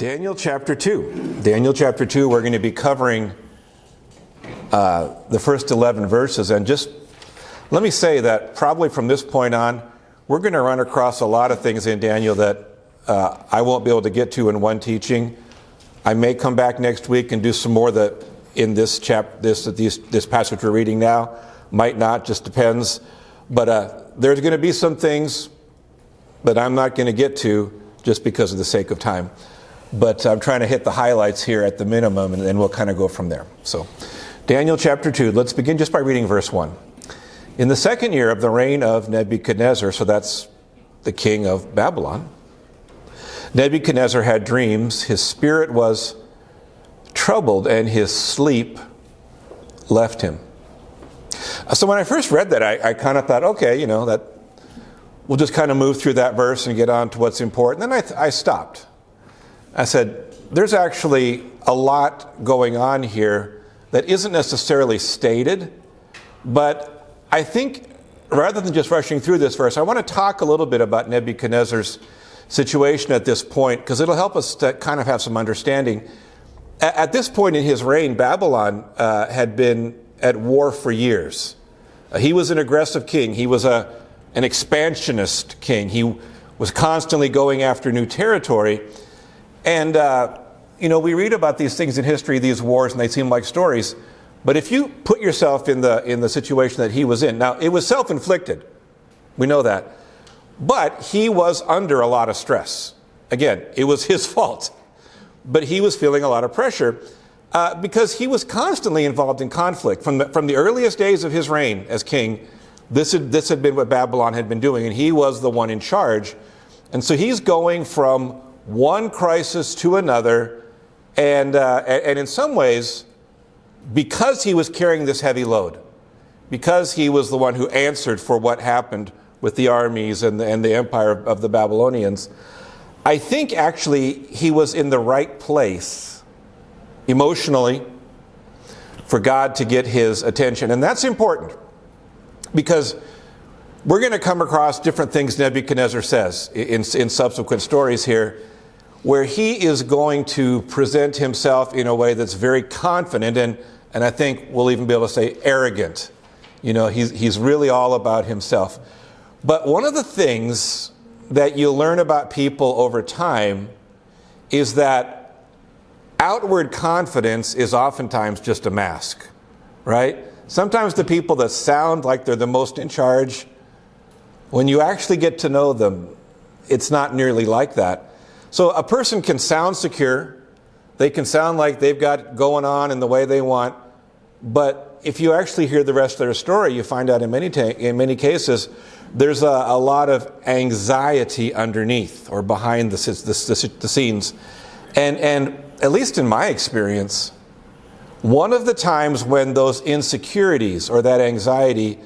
Daniel chapter 2. Daniel chapter 2, we're going to be covering the first 11 verses. And just let me say that probably from this point on, we're going to run across a lot of things in Daniel that I won't be able to get to in one teaching. I may come back next week and do some more that in this passage we're reading now. Might not, just depends. But there's going to be some things that I'm not going to get to just because of the sake of time. But I'm trying to hit the highlights here at the minimum, and then we'll kind of go from there. So, Daniel chapter 2, let's begin just by reading verse 1. In the second year of the reign of Nebuchadnezzar, so that's the king of Babylon, Nebuchadnezzar had dreams, his spirit was troubled, and his sleep left him. So when I first read that, I kind of thought, okay, that we'll just kind of move through that verse and get on to what's important. Then I stopped. I said, there's actually a lot going on here that isn't necessarily stated, but I think rather than just rushing through this verse, I want to talk a little bit about Nebuchadnezzar's situation at this point, because it'll help us to kind of have some understanding. At this point in his reign, Babylon had been at war for years. He was an aggressive king. He was an expansionist king. He was constantly going after new territory. And, we read about these things in history, these wars, and they seem like stories. But if you put yourself in the situation that he was in, now it was self-inflicted. We know that. But he was under a lot of stress. Again, it was his fault. But he was feeling a lot of pressure because he was constantly involved in conflict. From the earliest days of his reign as king, this had been what Babylon had been doing, and he was the one in charge. And so he's going from one crisis to another, and in some ways, because he was carrying this heavy load, because he was the one who answered for what happened with the armies and the empire of the Babylonians, I think actually he was in the right place emotionally for God to get his attention. And that's important because we're going to come across different things Nebuchadnezzar says in subsequent stories here, where he is going to present himself in a way that's very confident and I think we'll even be able to say arrogant. He's really all about himself. But one of the things that you learn about people over time is that outward confidence is oftentimes just a mask, right? Sometimes the people that sound like they're the most in charge, when you actually get to know them, it's not nearly like that. So a person can sound secure, they can sound like they've got going on in the way they want, but if you actually hear the rest of their story, you find out in many cases, there's a lot of anxiety underneath or behind the scenes. And at least in my experience, one of the times when those insecurities or that anxiety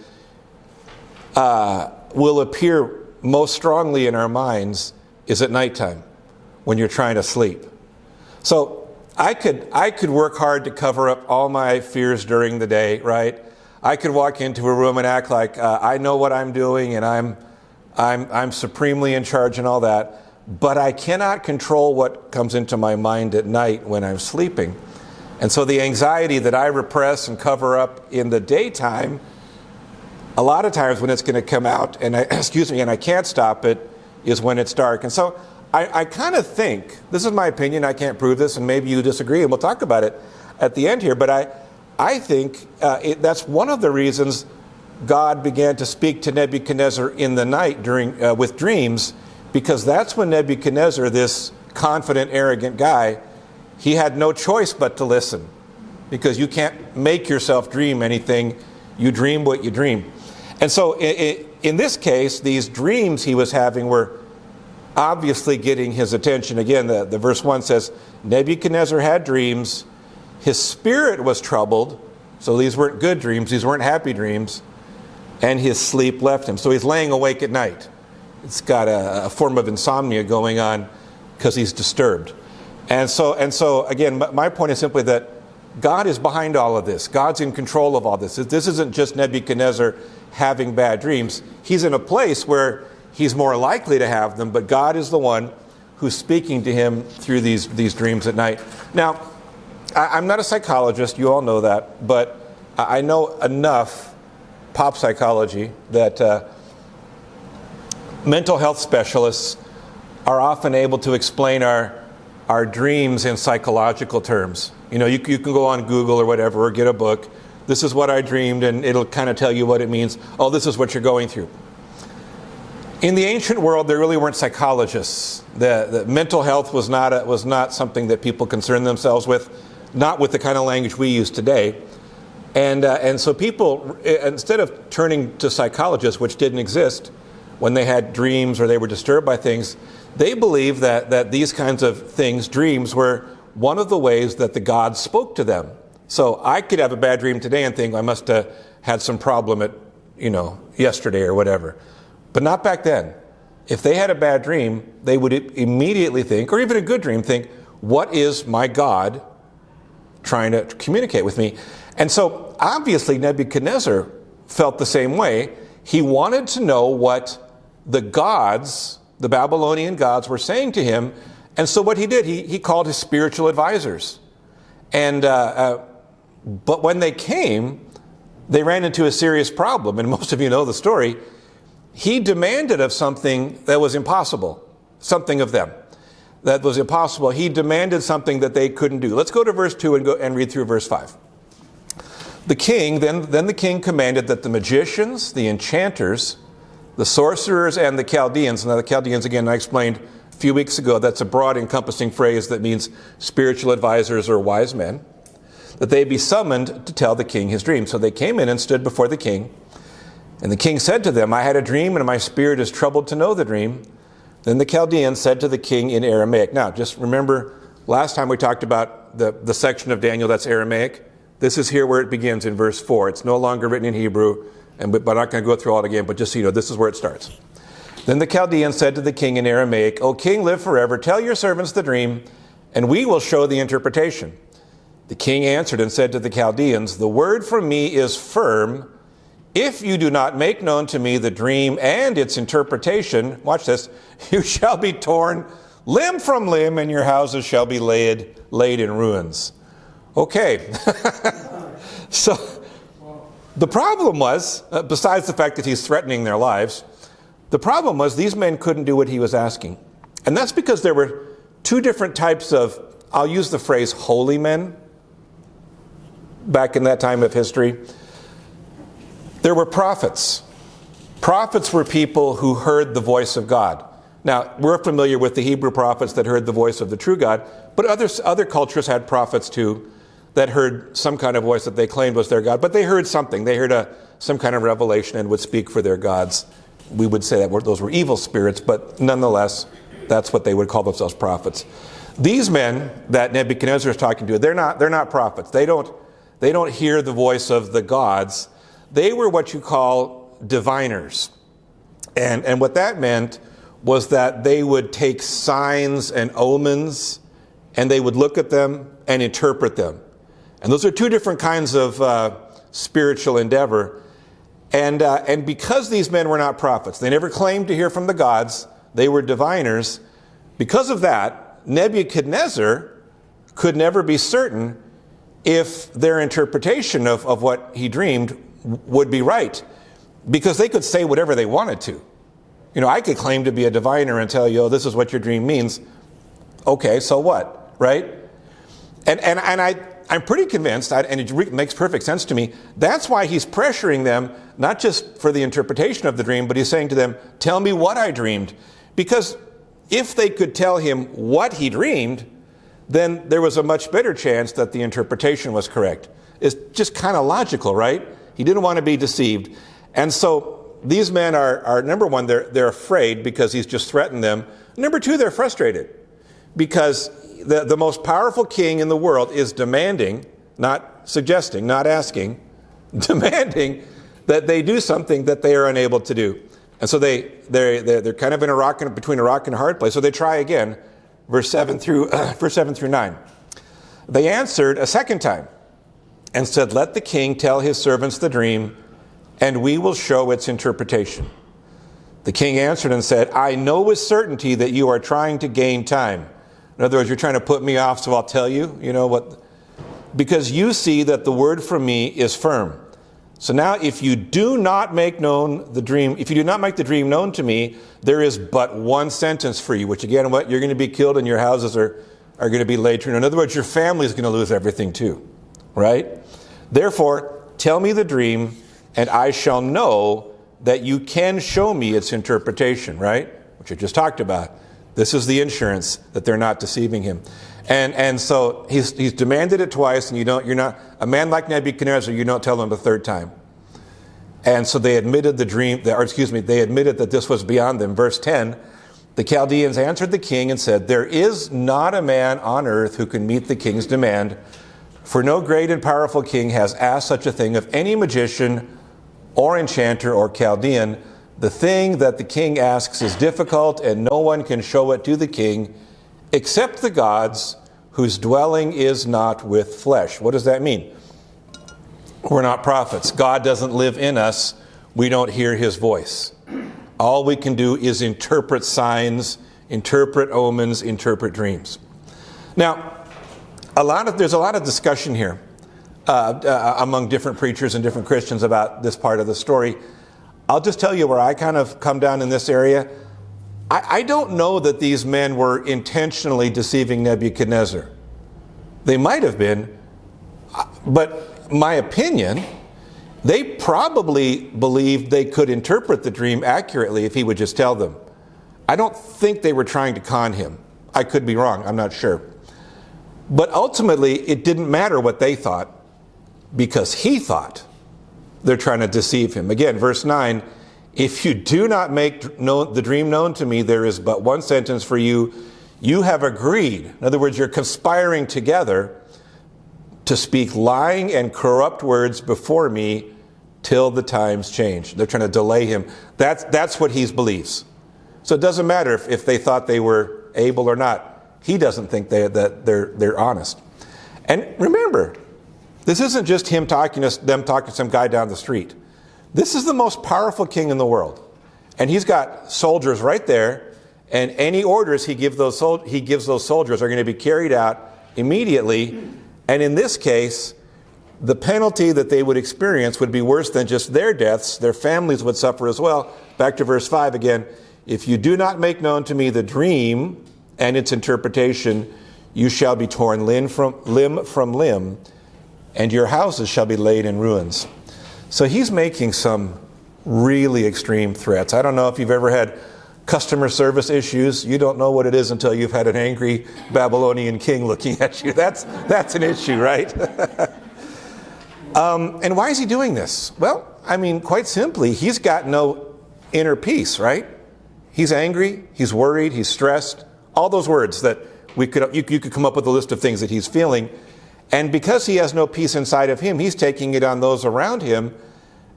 will appear most strongly in our minds is at nighttime when you're trying to sleep. So I could work hard to cover up all my fears during the day, right? I could walk into a room and act like I know what I'm doing and I'm supremely in charge and all that, but I cannot control what comes into my mind at night when I'm sleeping. And so the anxiety that I repress and cover up in the daytime, a lot of times when it's going to come out and I can't stop it, is when it's dark. And so I kind of think, this is my opinion, I can't prove this, and maybe you disagree, and we'll talk about it at the end here, but I think that's one of the reasons God began to speak to Nebuchadnezzar in the night with dreams, because that's when Nebuchadnezzar, this confident, arrogant guy, he had no choice but to listen, because you can't make yourself dream anything. You dream what you dream. And so in this case, these dreams he was having were obviously getting his attention. Again, the verse 1 says, Nebuchadnezzar had dreams. His spirit was troubled. So these weren't good dreams. These weren't happy dreams. And his sleep left him. So he's laying awake at night. It's got a form of insomnia going on because he's disturbed. And so again, my point is simply that God is behind all of this. God's in control of all this. This isn't just Nebuchadnezzar having bad dreams. He's in a place where he's more likely to have them, but God is the one who's speaking to him through these dreams at night. Now, I'm not a psychologist, you all know that, but I know enough pop psychology that mental health specialists are often able to explain our dreams in psychological terms. You know, you can go on Google or whatever, or get a book. This is what I dreamed, and it'll kind of tell you what it means. Oh, this is what you're going through. In the ancient world, there really weren't psychologists. The mental health was not something that people concerned themselves with, not with the kind of language we use today. And so people, instead of turning to psychologists, which didn't exist when they had dreams or they were disturbed by things, they believed that these kinds of things, dreams, were one of the ways that the gods spoke to them. So I could have a bad dream today and think I must have had some problem at, yesterday or whatever. But not back then. If they had a bad dream, they would immediately think, or even a good dream, think, what is my God trying to communicate with me? And so obviously Nebuchadnezzar felt the same way. He wanted to know what the gods, the Babylonian gods, were saying to him. And so what he did, he called his spiritual advisors. And but when they came, they ran into a serious problem. And most of you know the story. He demanded of something that was impossible, something of them that was impossible. He demanded something that they couldn't do. Let's go to verse 2 and read through verse 5. The king, then the king commanded that the magicians, the enchanters, the sorcerers, and the Chaldeans. Now the Chaldeans, again, I explained a few weeks ago, that's a broad encompassing phrase that means spiritual advisors or wise men, that they be summoned to tell the king his dream. So they came in and stood before the king. And the king said to them, I had a dream, and my spirit is troubled to know the dream. Then the Chaldeans said to the king in Aramaic. Now, just remember, last time we talked about the section of Daniel that's Aramaic. This is here where it begins in verse 4. It's no longer written in Hebrew, but I'm not going to go through all it again, but just so you know, this is where it starts. Then the Chaldeans said to the king in Aramaic, O king, live forever. Tell your servants the dream, and we will show the interpretation. The king answered and said to the Chaldeans, the word from me is firm. If you do not make known to me the dream and its interpretation, watch this, you shall be torn limb from limb, and your houses shall be laid in ruins. Okay. So the problem was, besides the fact that he's threatening their lives, the problem was these men couldn't do what he was asking. And that's because there were two different types of, I'll use the phrase holy men, back in that time of history. There were prophets. Prophets were people who heard the voice of God. Now, we're familiar with the Hebrew prophets that heard the voice of the true God, but other cultures had prophets too that heard some kind of voice that they claimed was their God, but they heard something. They heard some kind of revelation and would speak for their gods. We would say that those were evil spirits, but nonetheless, that's what they would call themselves, prophets. These men that Nebuchadnezzar is talking to, they're not prophets. They don't hear the voice of the gods. They were what you call diviners. And what that meant was that they would take signs and omens, and they would look at them and interpret them. And those are two different kinds of spiritual endeavor. And because these men were not prophets, they never claimed to hear from the gods, they were diviners. Because of that, Nebuchadnezzar could never be certain if their interpretation of what he dreamed would be right, because they could say whatever they wanted to. I could claim to be a diviner and tell you, oh, this is what your dream means. Okay, so what, right? And I'm pretty convinced, and it makes perfect sense to me, that's why he's pressuring them, not just for the interpretation of the dream, but he's saying to them, tell me what I dreamed. Because if they could tell him what he dreamed, then there was a much better chance that the interpretation was correct. It's just kind of logical, right? He didn't want to be deceived. And so these men are number one, they're afraid because he's just threatened them. Number two, they're frustrated because the most powerful king in the world is demanding, not suggesting, not asking, demanding that they do something that they are unable to do. And so they're kind of in between a rock and a hard place. So they try again, verse 7 through 9. They answered a second time and said, let the king tell his servants the dream, and we will show its interpretation. The king answered and said, I know with certainty that you are trying to gain time. In other words, you're trying to put me off, so I'll tell you, because you see that the word from me is firm. So now if you do not make the dream known to me, there is but one sentence for you, which again, you're going to be killed and your houses are going to be laid to. In other words, your family is going to lose everything too, right? Therefore, tell me the dream and I shall know that you can show me its interpretation, right? Which I just talked about. This is the insurance that they're not deceiving him. And so he's demanded it twice, and you're not a man like Nebuchadnezzar, you don't tell him the third time. And so they admitted they admitted that this was beyond them. Verse 10, the Chaldeans answered the king and said, there is not a man on earth who can meet the king's demand, for no great and powerful king has asked such a thing of any magician or enchanter or Chaldean. The thing that the king asks is difficult, and no one can show it to the king except the gods whose dwelling is not with flesh. What does that mean? We're not prophets. God doesn't live in us. We don't hear his voice. All we can do is interpret signs, interpret omens, interpret dreams. Now, there's a lot of discussion here among different preachers and different Christians about this part of the story. I'll just tell you where I kind of come down in this area. I don't know that these men were intentionally deceiving Nebuchadnezzar. They might have been, but my opinion, they probably believed they could interpret the dream accurately if he would just tell them. I don't think they were trying to con him. I could be wrong, I'm not sure. But ultimately, it didn't matter what they thought, because he thought they're trying to deceive him. Again, verse 9, if you do not make the dream known to me, there is but one sentence for you. You have agreed. In other words, you're conspiring together to speak lying and corrupt words before me till the times change. They're trying to delay him. That's what he believes. So it doesn't matter if they thought they were able or not. He doesn't think that they're honest. And remember, this isn't just them talking to some guy down the street. This is the most powerful king in the world. And he's got soldiers right there, and any orders he gives those soldiers are going to be carried out immediately. And in this case, the penalty that they would experience would be worse than just their deaths. Their families would suffer as well. Back to verse 5 again. If you do not make known to me the dream and its interpretation, you shall be torn limb from limb, and your houses shall be laid in ruins. So he's making some really extreme threats. I don't know if you've ever had customer service issues. You don't know what it is until you've had an angry Babylonian king looking at you. That's an issue, right? And why is he doing this? Well, I mean, quite simply, he's got no inner peace, right? He's angry, he's worried, he's stressed. All those words that you could come up with a list of things that he's feeling. And because he has no peace inside of him, he's taking it on those around him.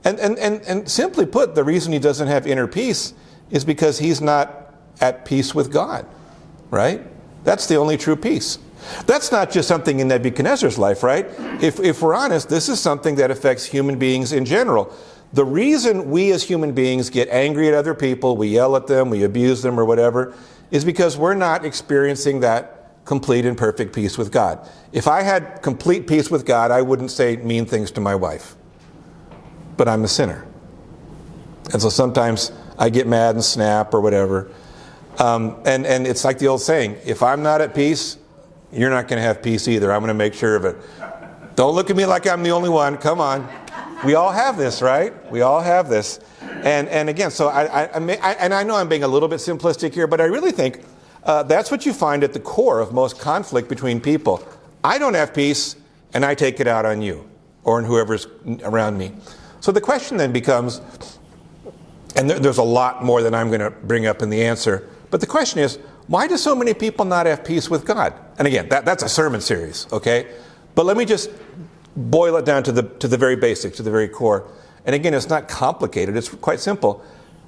And simply put, the reason he doesn't have inner peace is because he's not at peace with God, right? That's the only true peace. That's not just something in Nebuchadnezzar's life, right? If we're honest, this is something that affects human beings in general. The reason we as human beings get angry at other people, we yell at them, we abuse them or whatever, is because we're not experiencing that complete and perfect peace with God. If I had complete peace with God, I wouldn't say mean things to my wife. But I'm a sinner. And so sometimes I get mad and snap or whatever. And it's like the old saying, if I'm not at peace, you're not going to have peace either. I'm going to make sure of it. Don't look at me like I'm the only one. Come on. We all have this, right? We all have this. And again, so I know I'm being a little bit simplistic here, but I really think that's what you find at the core of most conflict between people. I don't have peace, and I take it out on you or on whoever's around me. So the question then becomes, and there's a lot more than I'm going to bring up in the answer, but the question is, why do so many people not have peace with God? And again, that's a sermon series, okay? But let me just boil it down to the very basics, to the very core. And again, it's not complicated. It's quite simple.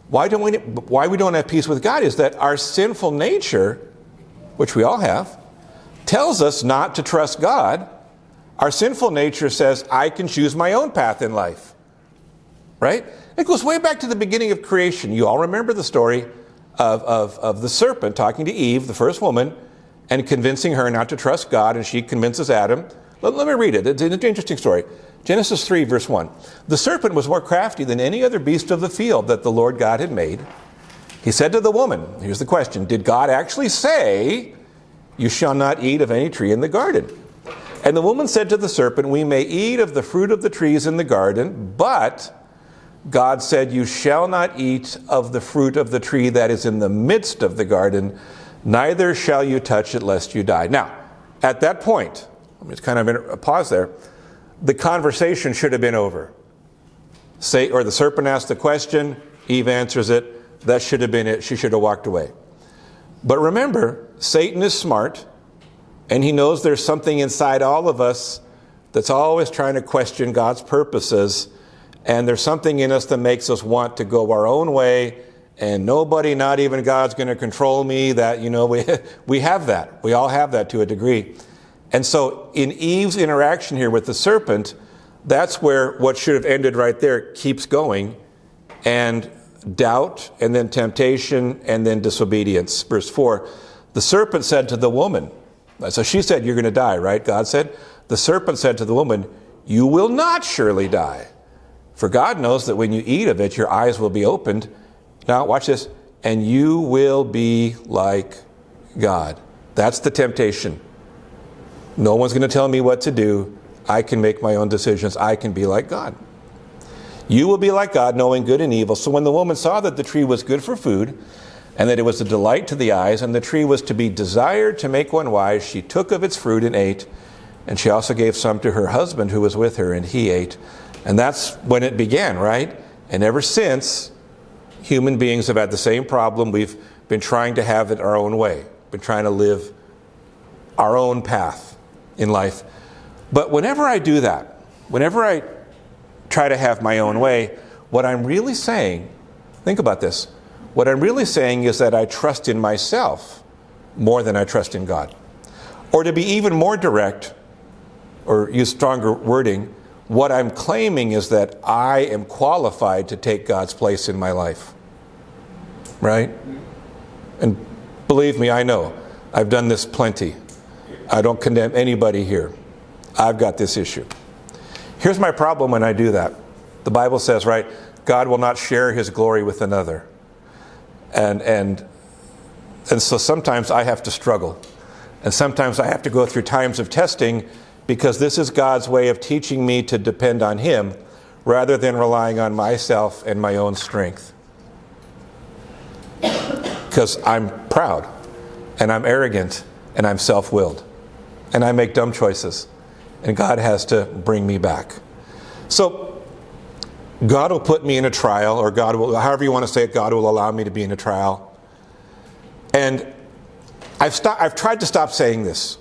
Why we don't have peace with God is that our sinful nature, which we all have, tells us not to trust God. Our sinful nature says, I can choose my own path in life. right? It goes way back to the beginning of creation. You all remember the story of the serpent talking to Eve, the first woman, and convincing her not to trust God, and she convinces Adam. Let me read it. It's an interesting story. Genesis 3, verse 1. The serpent was more crafty than any other beast of the field that the Lord God had made. He said to the woman, here's the question, did God actually say, you shall not eat of any tree in the garden? And the woman said to the serpent, we may eat of the fruit of the trees in the garden, but God said, you shall not eat of the fruit of the tree that is in the midst of the garden, neither shall you touch it lest you die. Now, at that point, let me just kind of pause there, the conversation should have been over. Or the serpent asked the question, Eve answers it, that should have been it, she should have walked away. But remember, Satan is smart, and he knows there's something inside all of us that's always trying to question God's purposes, and there's something in us that makes us want to go our own way, and nobody, not even God's going to control me. That, we have that. We all have that to a degree. And so in Eve's interaction here with the serpent, that's where what should have ended right there keeps going, and doubt, and then temptation, and then disobedience. Verse 4, the serpent said to the woman, so she said, you're going to die, right? God said. The serpent said to the woman, you will not surely die. For God knows that when you eat of it, your eyes will be opened. Now, watch this. And you will be like God. That's the temptation. No one's going to tell me what to do. I can make my own decisions. I can be like God. You will be like God, knowing good and evil. So when the woman saw that the tree was good for food, and that it was a delight to the eyes, and the tree was to be desired to make one wise, she took of its fruit and ate. And she also gave some to her husband who was with her, and he ate. And that's when it began, right? And ever since, human beings have had the same problem. We've been trying to have it our own way, been trying to live our own path in life. But whenever I do that, whenever I try to have my own way, what I'm really saying, think about this, what I'm really saying is that I trust in myself more than I trust in God. Or to be even more direct, or use stronger wording, what I'm claiming is that I am qualified to take God's place in my life. Right? And believe me, I know. I've done this plenty. I don't condemn anybody here. I've got this issue. Here's my problem when I do that. The Bible says, right, God will not share his glory with another. And so sometimes I have to struggle. And sometimes I have to go through times of testing, because this is God's way of teaching me to depend on him rather than relying on myself and my own strength. Because I'm proud, and I'm arrogant, and I'm self-willed, and I make dumb choices, and God has to bring me back. So God will put me in a trial, or God will, however you want to say it, God will allow me to be in a trial. And I've tried to stop saying this,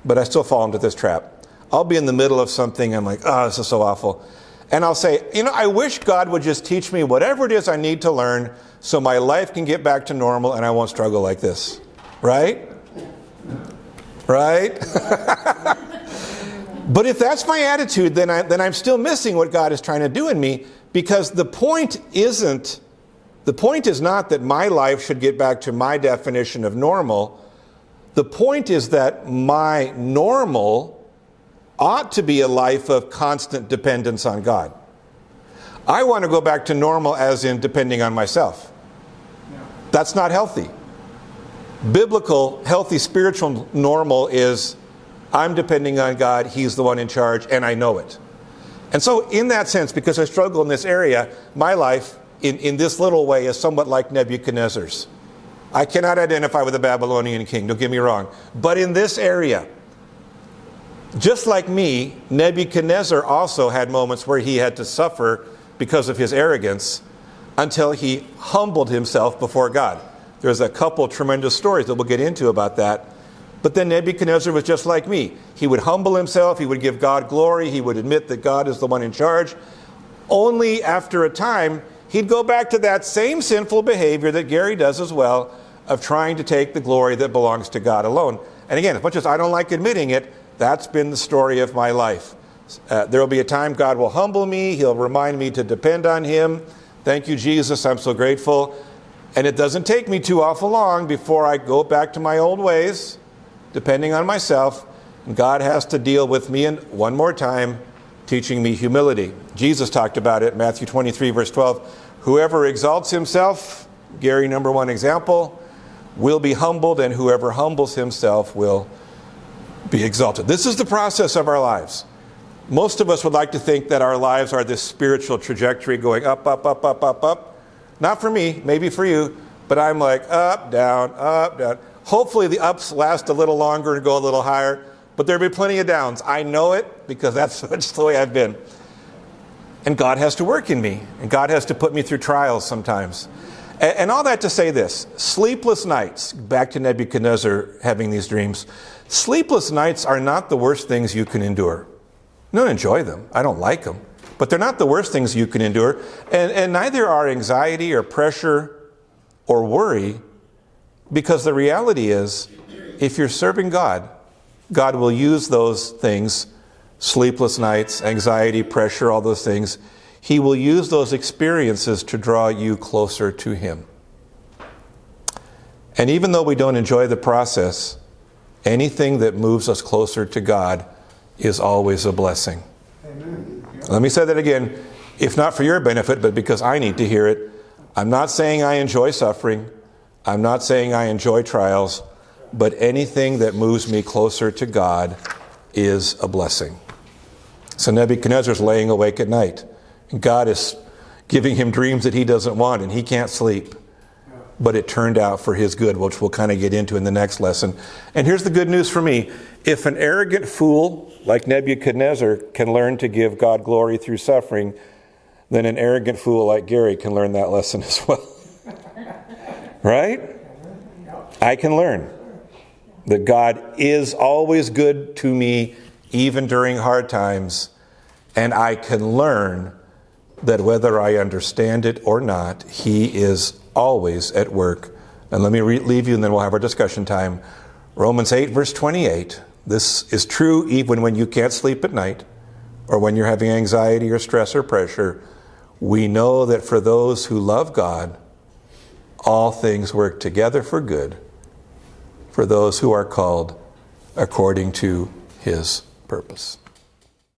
but I still fall into this trap. I'll be in the middle of something, I'm like, oh, this is so awful. And I'll say, I wish God would just teach me whatever it is I need to learn so my life can get back to normal and I won't struggle like this. Right? Right? But if that's my attitude, then I'm still missing what God is trying to do in me, because the point is not that my life should get back to my definition of normal. The point is that my normal ought to be a life of constant dependence on God. I want to go back to normal as in depending on myself. That's not healthy. Biblical, healthy, spiritual normal is I'm depending on God, he's the one in charge, and I know it. And so in that sense, because I struggle in this area, my life in this little way is somewhat like Nebuchadnezzar's. I cannot identify with the Babylonian king, don't get me wrong. But in this area, just like me, Nebuchadnezzar also had moments where he had to suffer because of his arrogance until he humbled himself before God. There's a couple tremendous stories that we'll get into about that. But then Nebuchadnezzar was just like me. He would humble himself, he would give God glory, he would admit that God is the one in charge. Only after a time, he'd go back to that same sinful behavior that Gary does as well, of trying to take the glory that belongs to God alone. And again, as much as I don't like admitting it, that's been the story of my life. There will be a time God will humble me. He'll remind me to depend on him. Thank you, Jesus. I'm so grateful. And it doesn't take me too awful long before I go back to my old ways, depending on myself. And God has to deal with me one more time, teaching me humility. Jesus talked about it, Matthew 23, verse 12. Whoever exalts himself, Gary, number one example, will be humbled, and whoever humbles himself will be exalted. This is the process of our lives. Most of us would like to think that our lives are this spiritual trajectory going up, up, up, up, up, up. Not for me, maybe for you, but I'm like up, down, up, down. Hopefully the ups last a little longer and go a little higher, but there'll be plenty of downs. I know it because that's just the way I've been. And God has to work in me, and God has to put me through trials sometimes. And all that to say this, sleepless nights, back to Nebuchadnezzar having these dreams, sleepless nights are not the worst things you can endure. I don't enjoy them. I don't like them. But they're not the worst things you can endure. And neither are anxiety or pressure or worry, because the reality is, if you're serving God, God will use those things, sleepless nights, anxiety, pressure, all those things. He will use those experiences to draw you closer to him. And even though we don't enjoy the process, anything that moves us closer to God is always a blessing. Amen. Let me say that again, if not for your benefit, but because I need to hear it. I'm not saying I enjoy suffering. I'm not saying I enjoy trials, but anything that moves me closer to God is a blessing. So Nebuchadnezzar's laying awake at night, and God is giving him dreams that he doesn't want, and he can't sleep. But it turned out for his good, which we'll kind of get into in the next lesson. And here's the good news for me. If an arrogant fool like Nebuchadnezzar can learn to give God glory through suffering, then an arrogant fool like Gary can learn that lesson as well. Right? I can learn that God is always good to me, even during hard times. And I can learn that whether I understand it or not, he is always at work. And let me leave you, and then we'll have our discussion time. Romans 8, verse 28. This is true even when you can't sleep at night, or when you're having anxiety or stress or pressure. We know that for those who love God, all things work together for good, for those who are called according to his purpose.